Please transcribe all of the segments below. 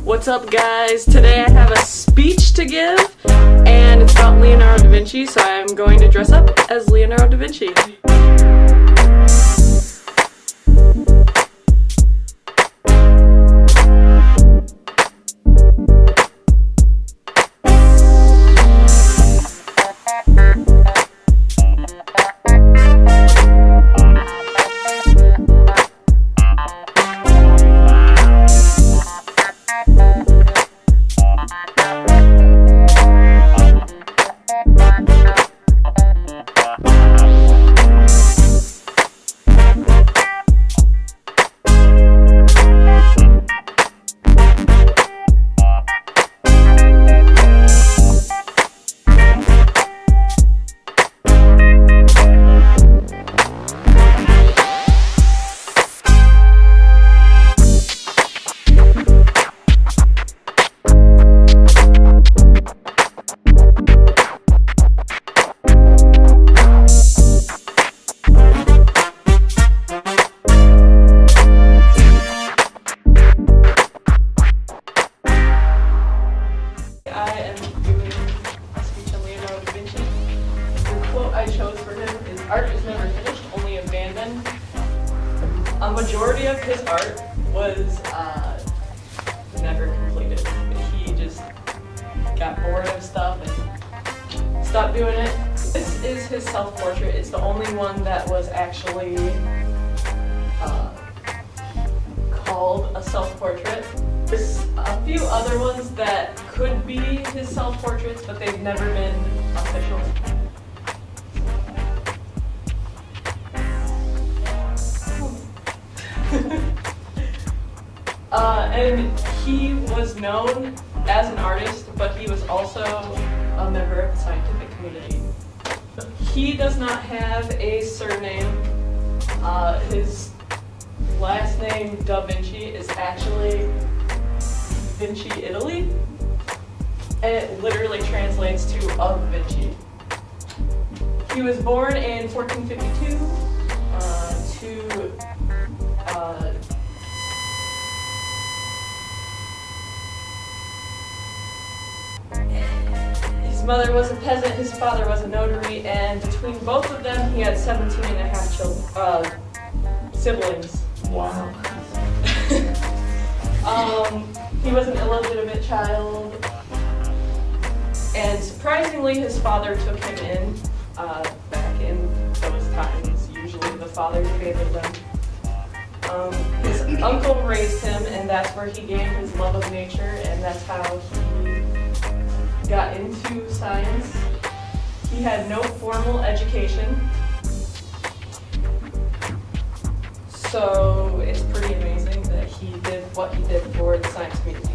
What's up, guys? Today I have a speech to give, and it's about Leonardo da Vinci, so I'm going to dress up as Leonardo da Vinci. I chose for him is art is never finished, only abandoned. A majority of his art was never completed. He just got bored of stuff and stopped doing it. This is his self-portrait. It's the only one that was actually called a self-portrait. There's a few other ones that could be his self-portraits, but they've never been official. And he was known as an artist, but he was also a member of the scientific community. He does not have a surname. His last name, Da Vinci, is actually Vinci, Italy, and it literally translates to of Vinci. He was born in 1452 His mother was a peasant, his father was a notary, and between both of them he had 17 and a half siblings. Wow. He was an illegitimate child, and surprisingly his father took him in back in those times. Usually the fathers abandoned them. His uncle raised him, and that's where he gained his love of nature, and that's how he got into science. He had no formal education, so it's pretty amazing that he did what he did for the science community.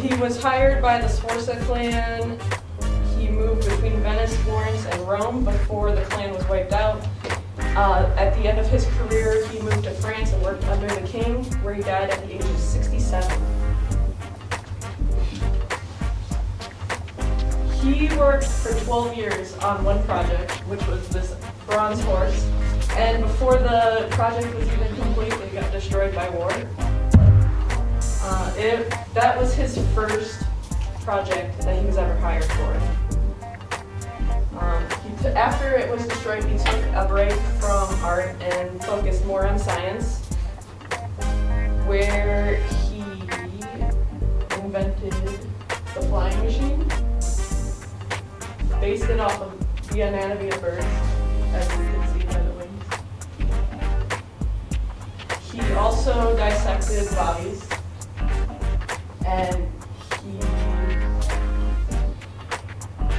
He was hired by the Sforza clan. He moved between Venice, Florence, and Rome before the clan was wiped out. At the end of his career, he moved to France and worked under the king, where he died at the age of 67. He worked for 12 years on one project, which was this bronze horse, and before the project was even complete, it got destroyed by war. That was his first project that he was ever hired for. After it was destroyed, he took a break from art and focused more on science, where he invented the flying machine, based it off of the anatomy of birds, as you can see by the wings. He also dissected bodies, and he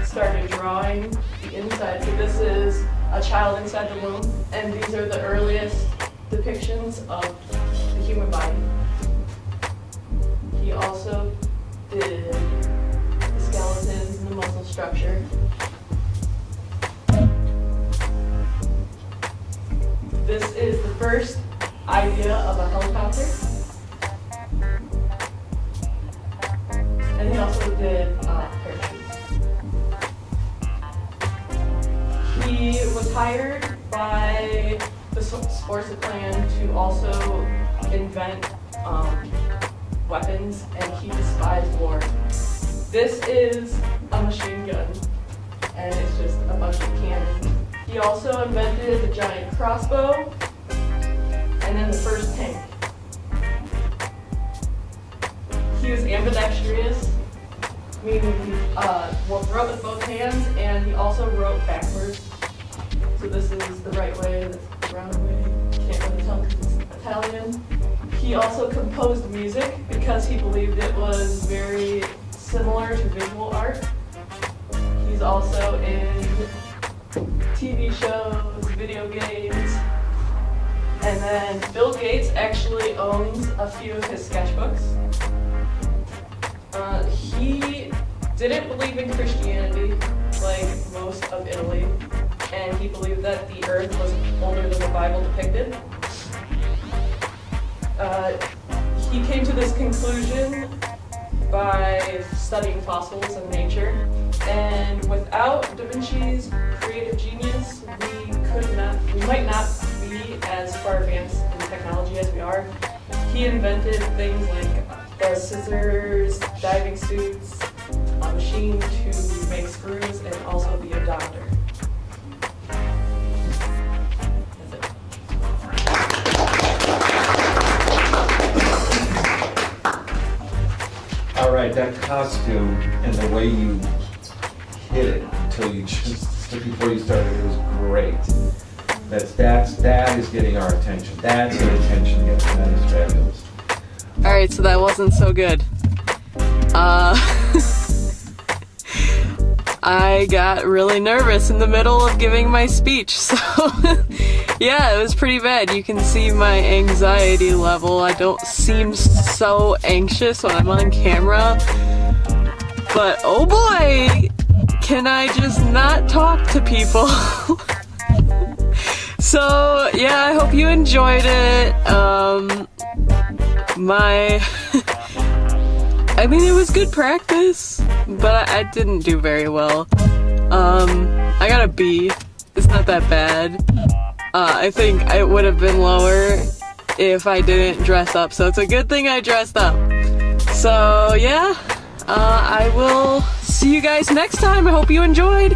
started drawing the inside. So this is a child inside the womb, and these are the earliest depictions of the human body. He also did the skeletons and the muscle structure. This is the first idea of a helicopter. And he also did parachutes. He was hired by the Sforza clan to also invent weapons, and he despised war. This is a machine gun, and it's just a bunch of cannons. He also invented the giant crossbow, and then the first tank. He was ambidextrous, meaning he wrote with both hands, and he also wrote backwards. So this is the right way, that's the wrong way. Can't really tell because it's Italian. He also composed music because he believed it was very similar to visual art. He's also in TV shows, video games, and then Bill Gates actually owns a few of his sketchbooks. He didn't believe in Christianity like most of Italy, and he believed that the earth was older than the Bible depicted. He came to this conclusion by studying fossils and nature, and without Da Vinci's creative genius, we might not be as far advanced in technology as we are. He invented things like the scissors, diving suits, a machine to make screws, and also be a doctor. That's it. All right, that costume and the way you hit it until you before you started, it was great. That is getting our attention. That's the attention getting. That is fabulous. Alright, so that wasn't so good. I got really nervous in the middle of giving my speech, so yeah, it was pretty bad. You can see my anxiety level. I don't seem so anxious when I'm on camera, but oh boy, can I just not talk to people. So yeah, I hope you enjoyed it. I mean, it was good practice, but I didn't do very well. I got a B. It's not that bad. I think it would have been lower if I didn't dress up, so it's a good thing I dressed up. So yeah, I will see you guys next time. I hope you enjoyed.